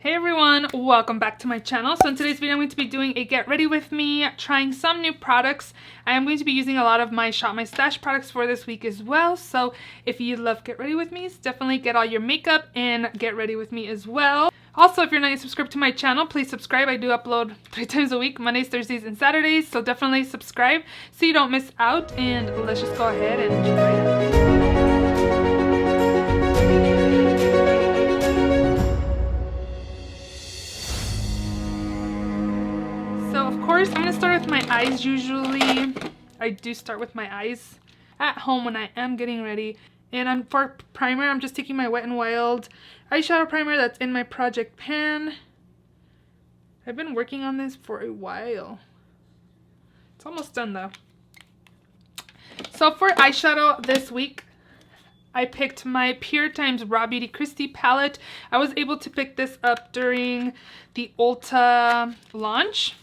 Hey everyone, welcome back to my channel. So in today's video I'm going to be doing a get ready with me, trying some new products. I am going to be using a lot of my Shop My Stash products for this week as well. So if you love get ready with me, definitely get all your makeup and get ready with me as well. Also, if you're not yet subscribed to my channel, please subscribe. I do upload 3 times a week, Mondays, Thursdays, and Saturdays. So definitely subscribe so you don't miss out. And let's just go ahead and jump right in. So of course, I'm going to start with my eyes usually. I do start with my eyes at home when I am getting ready. And for primer, I'm just taking my Wet n Wild eyeshadow primer that's in my project pan. I've been working on this for a while. It's almost done though. So for eyeshadow this week, I picked my Pure Times Raw Beauty Christie palette. I was able to pick this up during the Ulta launch.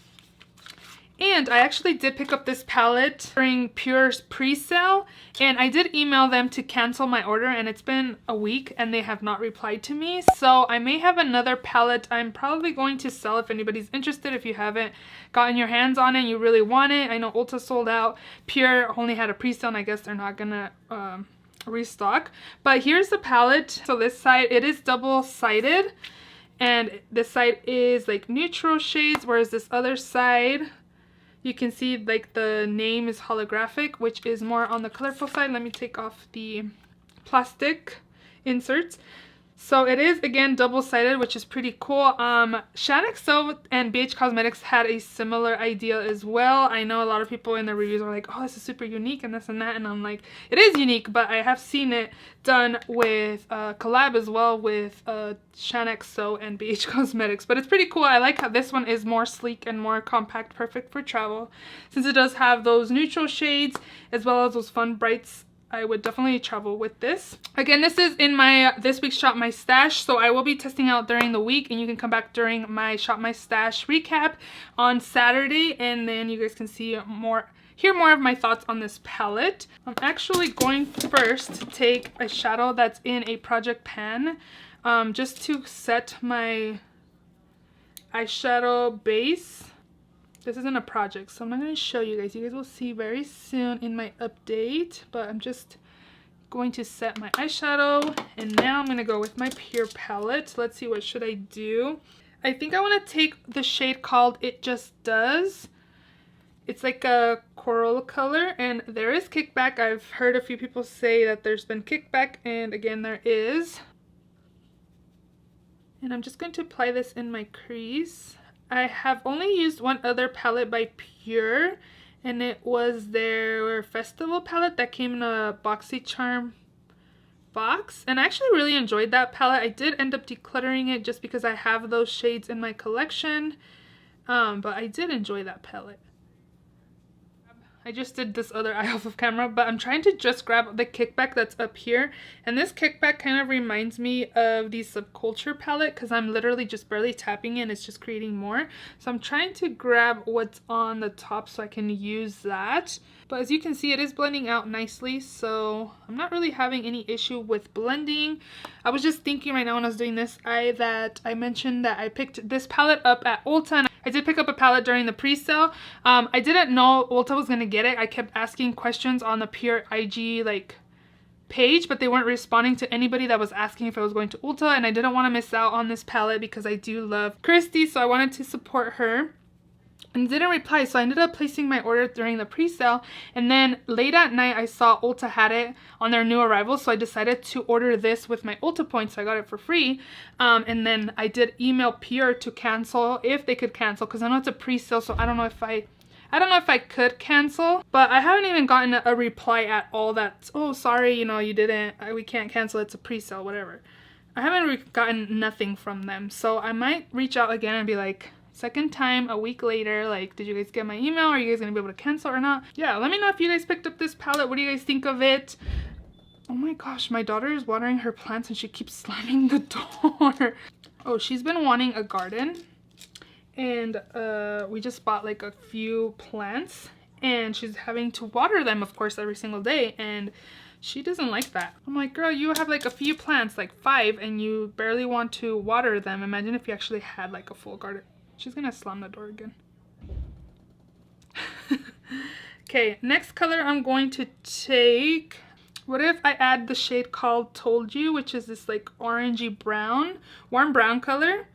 And I actually did pick up this palette during Pure's pre-sale, and I did email them to cancel my order, and it's been a week and they have not replied to me. So I may have another palette I'm probably going to sell if anybody's interested. If you haven't gotten your hands on it and you really want it. I know Ulta sold out. Pure only had a pre-sale and I guess they're not gonna restock. But here's the palette. So this side, it is double-sided, and this side is like neutral shades, whereas this other side, you can see like the name is holographic, which is more on the colorful side. Let me take off the plastic inserts. So it is again double-sided, which is pretty cool. Shadexo and BH Cosmetics had a similar idea as well. I know a lot of people in the reviews are like, oh, this is super unique and this and that, and I'm like, it is unique, but I have seen it done with collab as well with Shadexo and BH Cosmetics. But it's pretty cool. I like how this one is more sleek and more compact, perfect for travel, since it does have those neutral shades as well as those fun brights. I would definitely travel with this. Again, this is in my this week's Shop My Stash, so I will be testing out during the week, and you can come back during my Shop My Stash recap on Saturday, and then you guys can hear more of my thoughts on this palette. I'm actually going first to take a shadow that's in a project pan, just to set my eyeshadow base. This isn't a project, so I'm not going to show you guys. You guys will see very soon in my update, but I'm just going to set my eyeshadow, and now I'm going to go with my Pure palette. Let's see, what should I do? I think I want to take the shade called It Just Does. It's like a coral color, and there is kickback. I've heard a few people say that there's been kickback, and again, there is. And I'm just going to apply this in my crease. I have only used one other palette by Pure, and it was their festival palette that came in a BoxyCharm box, and I actually really enjoyed that palette. I did end up decluttering it just because I have those shades in my collection, but I did enjoy that palette. I just did this other eye off of camera, but I'm trying to just grab the kickback that's up here. And this kickback kind of reminds me of the Subculture palette, because I'm literally just barely tapping it and it's just creating more. So I'm trying to grab what's on the top so I can use that. But as you can see, it is blending out nicely, so I'm not really having any issue with blending. I was just thinking right now when I was doing this that I mentioned that I picked this palette up at Ulta, and I did pick up a palette during the pre-sale. I didn't know Ulta was going to get it. I kept asking questions on the Pure IG page, but they weren't responding to anybody that was asking if I was going to Ulta, and I didn't want to miss out on this palette because I do love Christie, so I wanted to support her. And didn't reply, so I ended up placing my order during the pre-sale, and then late at night I saw Ulta had it on their new arrival, so I decided to order this with my Ulta points, so I got it for free. And then I did email Pure to cancel if they could cancel, because I know it's a pre-sale, so I don't know if I could cancel, but I haven't even gotten a reply at all that, oh sorry, you know, you didn't, we can't cancel, it's a pre-sale, whatever. I haven't gotten nothing from them, so I might reach out again and be like, second time a week later, like, did you guys get my email? Are you guys gonna be able to cancel or not? Yeah, let me know if you guys picked up this palette. What do you guys think of it? Oh my gosh, my daughter is watering her plants and she keeps slamming the door. Oh, she's been wanting a garden, and we just bought like a few plants, and she's having to water them, of course, every single day, and She doesn't like that. I'm like, girl, you have like a few plants, like 5, and you barely want to water them. Imagine if you actually had like a full garden. She's gonna slam the door again. Okay, next color I'm going to take, what if I add the shade called Told You, which is this like orangey brown, warm brown color.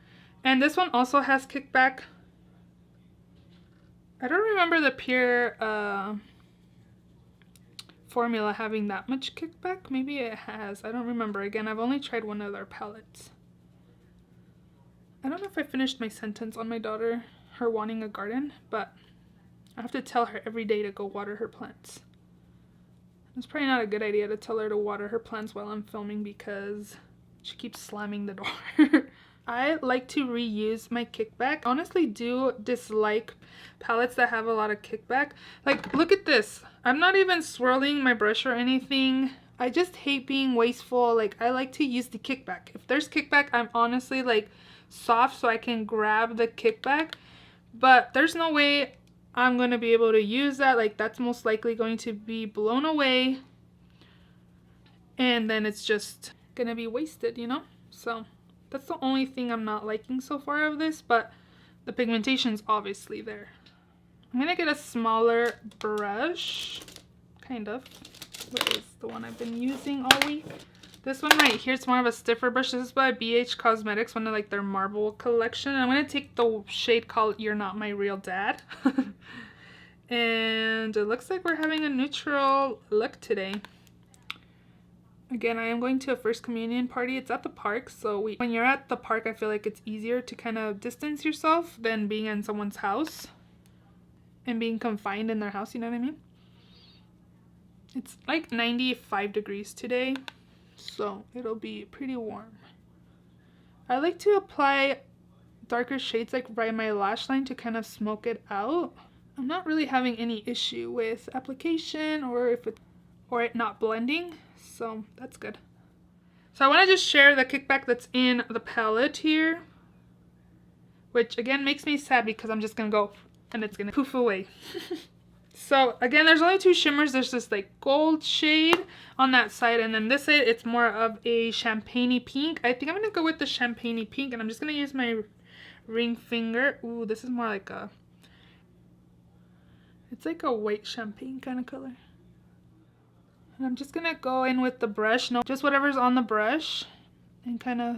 And this one also has kickback. I don't remember the Pure formula having that much kickback. Maybe it has. I don't remember. Again, I've only tried one of their palettes. I don't know if I finished my sentence on my daughter, her wanting a garden, but I have to tell her every day to go water her plants. It's probably not a good idea to tell her to water her plants while I'm filming because she keeps slamming the door. I like to reuse my kickback. I honestly do dislike palettes that have a lot of kickback. Like, look at this. I'm not even swirling my brush or anything. I just hate being wasteful. Like, I like to use the kickback. If there's kickback, I'm honestly like soft so I can grab the kickback. But there's no way I'm going to be able to use that. Like, that's most likely going to be blown away. And then it's just going to be wasted, you know? So that's the only thing I'm not liking so far of this, but the pigmentation's obviously there. I'm gonna get a smaller brush, kind of. What is the one I've been using all week? This one right here, it's more of a stiffer brush. This is by BH Cosmetics, one of like their marble collection. I'm gonna take the shade called You're Not My Real Dad. And it looks like we're having a neutral look today. Again, I am going to a first communion party. It's at the park, so when you're at the park, I feel like it's easier to kind of distance yourself than being in someone's house and being confined in their house, you know what I mean? It's like 95 degrees today, so it'll be pretty warm. I like to apply darker shades like by my lash line to kind of smoke it out. I'm not really having any issue with application or it not blending. So that's good. So I want to just share the kickback that's in the palette here, which again makes me sad because I'm just gonna go and it's gonna poof away. So again, there's only 2 shimmers. There's this like gold shade on that side, and then this side it's more of a champagne-y pink. I think I'm gonna go with the champagne-y pink, and I'm just gonna use my ring finger. Ooh, this is more like it's like a white champagne kind of color. And I'm just gonna go in with the brush, no, just whatever's on the brush, and kind of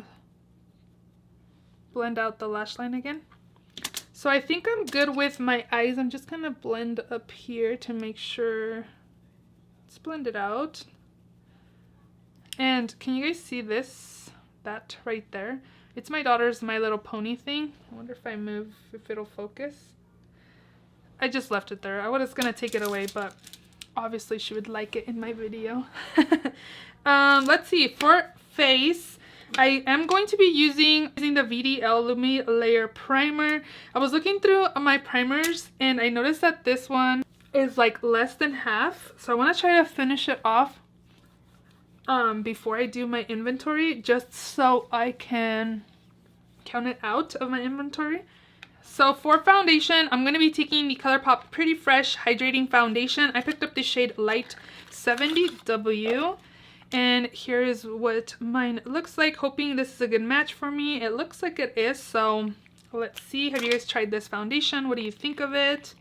blend out the lash line again. So I think I'm good with my eyes. I'm just gonna blend up here to make sure it's blended out. And can you guys see that right there? It's my daughter's My Little Pony thing. I wonder if I move, if it'll focus. I just left it there. I was gonna take it away, but obviously she would like it in my video. Let's see, for face, I am going to be using the VDL Lumi Layer Primer. I was looking through my primers and I noticed that this one is like less than half. So I want to try to finish it off before I do my inventory, just so I can count it out of my inventory. So for foundation, I'm going to be taking the ColourPop Pretty Fresh Hydrating Foundation. I picked up the shade Light 70W. And here is what mine looks like. Hoping this is a good match for me. It looks like it is. So let's see. Have you guys tried this foundation? What do you think of it?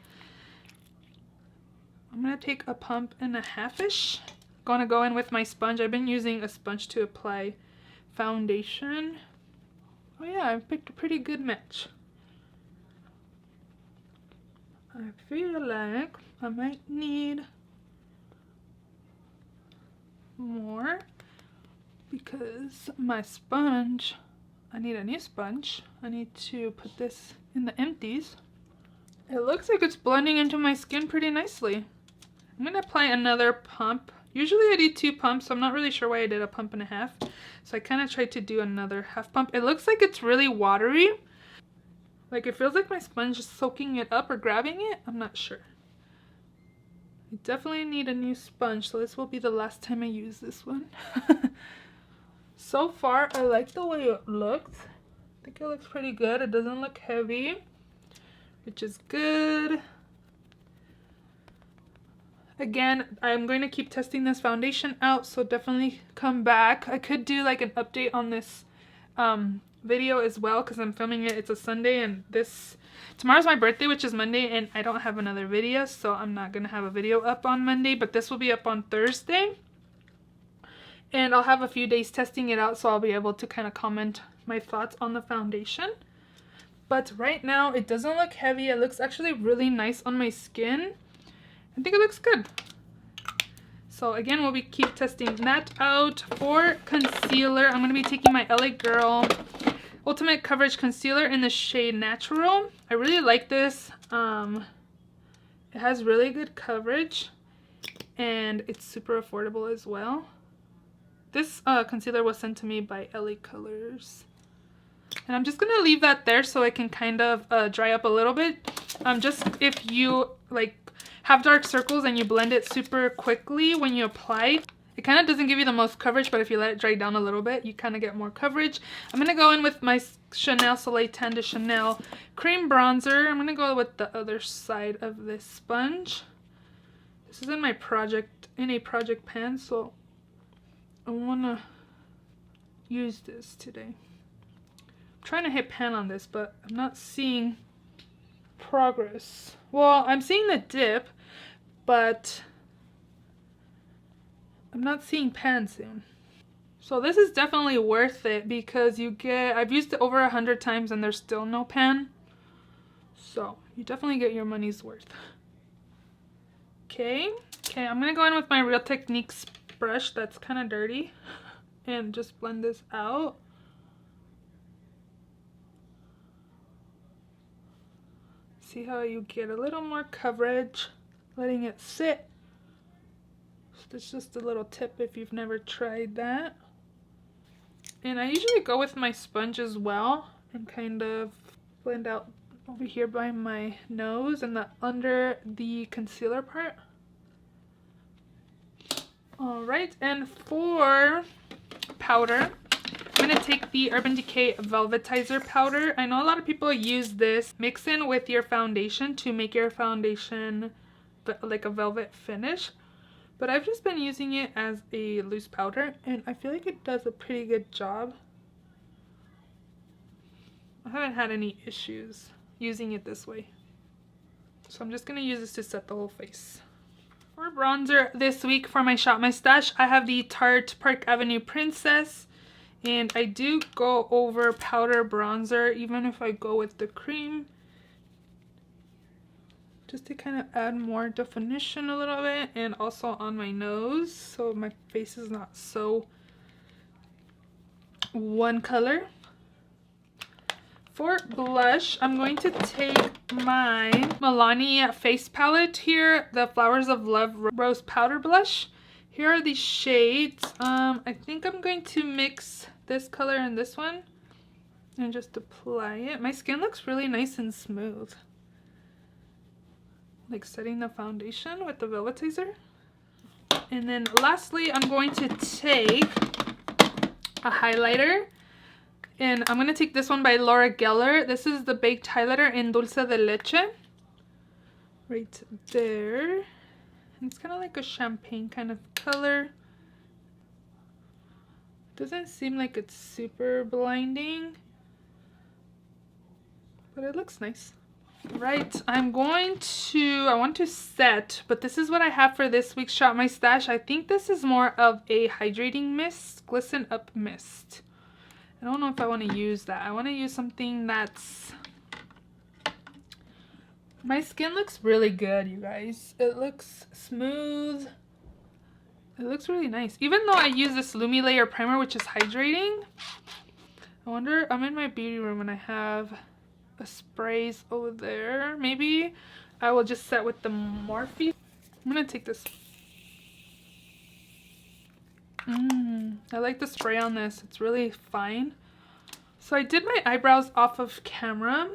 I'm going to take a pump and a half-ish. Going to go in with my sponge. I've been using a sponge to apply foundation. Oh yeah, I picked a pretty good match. I feel like I might need more because my sponge, I need a new sponge. I need to put this in the empties. It looks like it's blending into my skin pretty nicely. I'm going to apply another pump. Usually I do 2 pumps, so I'm not really sure why I did a pump and a half. So I kind of tried to do another half pump. It looks like it's really watery. Like it feels like my sponge is soaking it up or grabbing it. I'm not sure. I definitely need a new sponge, so this will be the last time I use this one. So far, I like the way it looks. I think it looks pretty good. It doesn't look heavy, which is good. Again, I'm going to keep testing this foundation out, so definitely come back. I could do like an update on this video as well because I'm filming it. It's a Sunday, and tomorrow's my birthday, which is Monday, and I don't have another video, so I'm not going to have a video up on Monday, but this will be up on Thursday. And I'll have a few days testing it out, so I'll be able to kind of comment my thoughts on the foundation. But right now, it doesn't look heavy. It looks actually really nice on my skin. I think it looks good. So again, we'll keep testing that out. For concealer, I'm going to be taking my LA Girl Ultimate Coverage Concealer in the shade Natural. I really like this. It has really good coverage, and it's super affordable as well. This concealer was sent to me by LA Colors. And I'm just going to leave that there so it can kind of dry up a little bit. Just if you like have dark circles and you blend it super quickly when you apply, it kind of doesn't give you the most coverage, but if you let it dry down a little bit, you kind of get more coverage. I'm going to go in with my Chanel Soleil Tan de Chanel cream bronzer. I'm going to go with the other side of this sponge. This is in a project pan, so I want to use this today. I'm trying to hit pan on this, but I'm not seeing progress. Well, I'm seeing the dip, but I'm not seeing pan soon. So this is definitely worth it because I've used it over 100 times and there's still no pan. So you definitely get your money's worth. Okay, I'm gonna go in with my Real Techniques brush that's kind of dirty and just blend this out. See how you get a little more coverage, letting it sit. So that's just a little tip if you've never tried that. And I usually go with my sponge as well and kind of blend out over here by my nose and under the concealer part. Alright, and for powder, I'm going to take the Urban Decay Velvetizer powder. I know a lot of people use this. Mix in with your foundation to make your foundation like a velvet finish. But I've just been using it as a loose powder, and I feel like it does a pretty good job. I haven't had any issues using it this way. So I'm just going to use this to set the whole face. For bronzer this week for my Shop My Stash, I have the Tarte Park Avenue Princess. And I do go over powder bronzer even if I go with the cream, just to kind of add more definition a little bit, and also on my nose so my face is not so one color. For blush, I'm going to take my Milani face palette here, the Flowers of Love Rose Powder Blush. Here are the shades. I think I'm going to mix this color and this one and just apply it. My skin looks really nice and smooth. Like setting the foundation with the Velvetizer. And then lastly, I'm going to take a highlighter. And I'm going to take this one by Laura Geller. This is the Baked Highlighter in Dulce de Leche. Right there. And it's kind of like a champagne kind of color. Doesn't seem like it's super blinding, but it looks nice. Right, I want to set, but this is what I have for this week's Shop My Stash. I think this is more of a hydrating mist, glisten up mist. I don't know if I want to use that. I want to use something that's... My skin looks really good, you guys. It looks smooth. It looks really nice. Even though I use this Lumi Layer Primer, which is hydrating. I wonder, I'm in my beauty room and I have a sprays over there. Maybe I will just set with the Morphe. I'm going to take this. I like the spray on this. It's really fine. So I did my eyebrows off of camera.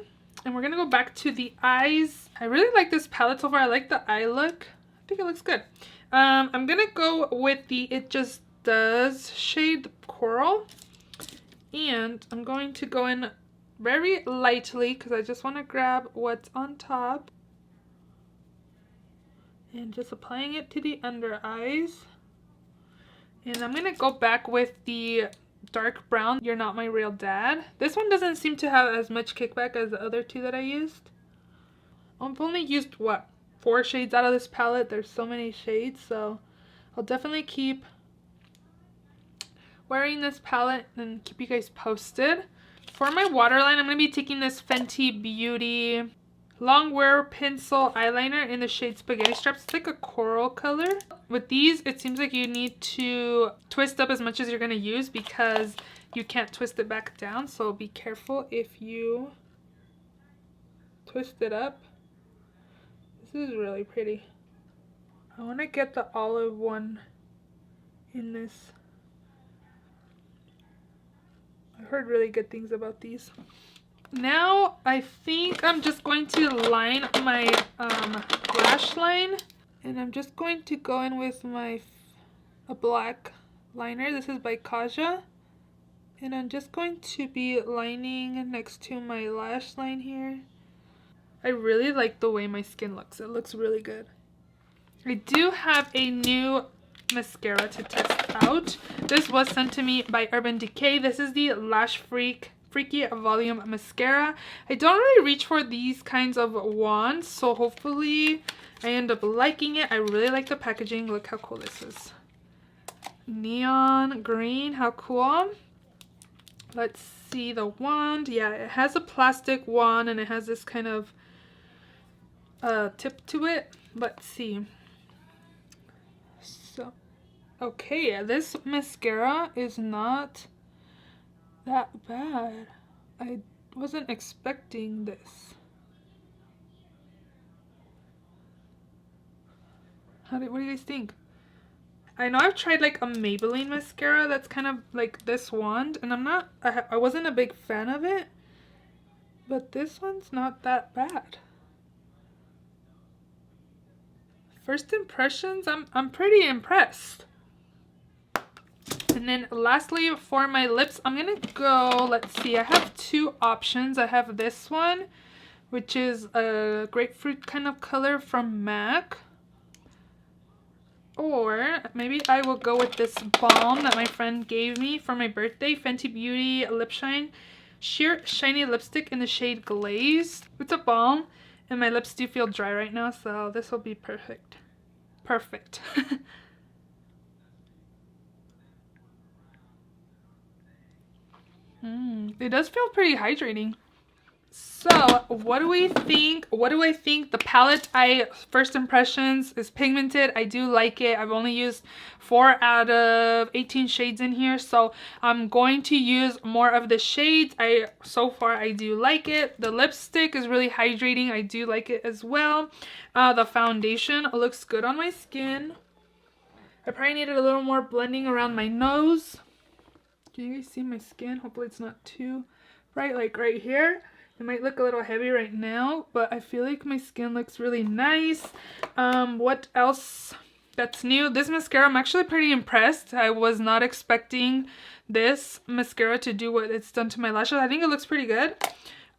And we're going to go back to the eyes. I really like this palette so far. I like the eye look. I think it looks good. I'm going to go with the It Just Does shade Coral. And I'm going to go in very lightly because I just want to grab what's on top. And just applying it to the under eyes. And I'm gonna go back with the dark brown, You're Not My Real Dad. This one doesn't seem to have as much kickback as the other two that I used. I've only used, what, 4 shades out of this palette. There's so many shades, so I'll definitely keep wearing this palette and keep you guys posted. For my waterline, I'm going to be taking this Fenty Beauty Longwear Pencil Eyeliner in the shade Spaghetti Straps. It's like a coral color. With these, it seems like you need to twist up as much as you're going to use because you can't twist it back down. So be careful if you twist it up. This is really pretty. I want to get the olive one in this. I've heard really good things about these. Now I think I'm just going to line my lash line, and I'm just going to go in with a black liner. This is by Kaja, and I'm just going to be lining next to my lash line here. I really like the way my skin looks. It looks really good. I do have a new mascara to test out. This was sent to me by Urban Decay. This is the Lash Freaky Volume Mascara. I don't really reach for these kinds of wands, so hopefully I end up liking it. I really like the packaging. Look how cool this is. Neon green, how cool. Let's see the wand. Yeah, it has a plastic wand and it has this kind of tip to it. Let's see. So, okay, this mascara is not that bad. I wasn't expecting this. What do you guys think? I know I've tried like a Maybelline mascara that's kind of like this wand, and I wasn't a big fan of it, but this one's not that bad. First impressions, I'm pretty impressed. And then lastly, for my lips, I'm gonna go, let's see, I have 2 options. I have this one, which is a grapefruit kind of color from MAC. Or maybe I will go with this balm that my friend gave me for my birthday, Fenty Beauty Lip Shine Sheer Shiny Lipstick in the shade Glazed. It's a balm, and my lips do feel dry right now, so this will be perfect. Perfect. It does feel pretty hydrating. So, what do we think? What do I think? The palette, first impressions, is pigmented. I do like it. I've only used 4 out of 18 shades in here, so I'm going to use more of the shades. So far, I do like it. The lipstick is really hydrating. I do like it as well. The foundation looks good on my skin. I probably needed a little more blending around my nose. Can you guys see my skin? Hopefully it's not too bright, like right here. It might look a little heavy right now, but I feel like my skin looks really nice. What else that's new? This mascara, I'm actually pretty impressed. I was not expecting this mascara to do what it's done to my lashes. I think it looks pretty good.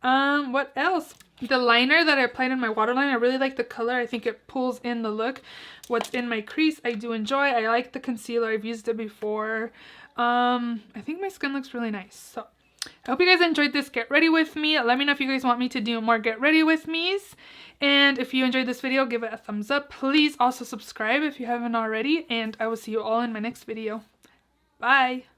What else? The liner that I applied in my waterline, I really like the color. I think it pulls in the look. What's in my crease, I do enjoy. I like the concealer. I've used it before. I think my skin looks really nice. So I hope you guys enjoyed this get ready with me. Let me know if you guys want me to do more get ready with me's. And if you enjoyed this video, give it a thumbs up. Please also subscribe if you haven't already. And I will see you all in my next video. Bye!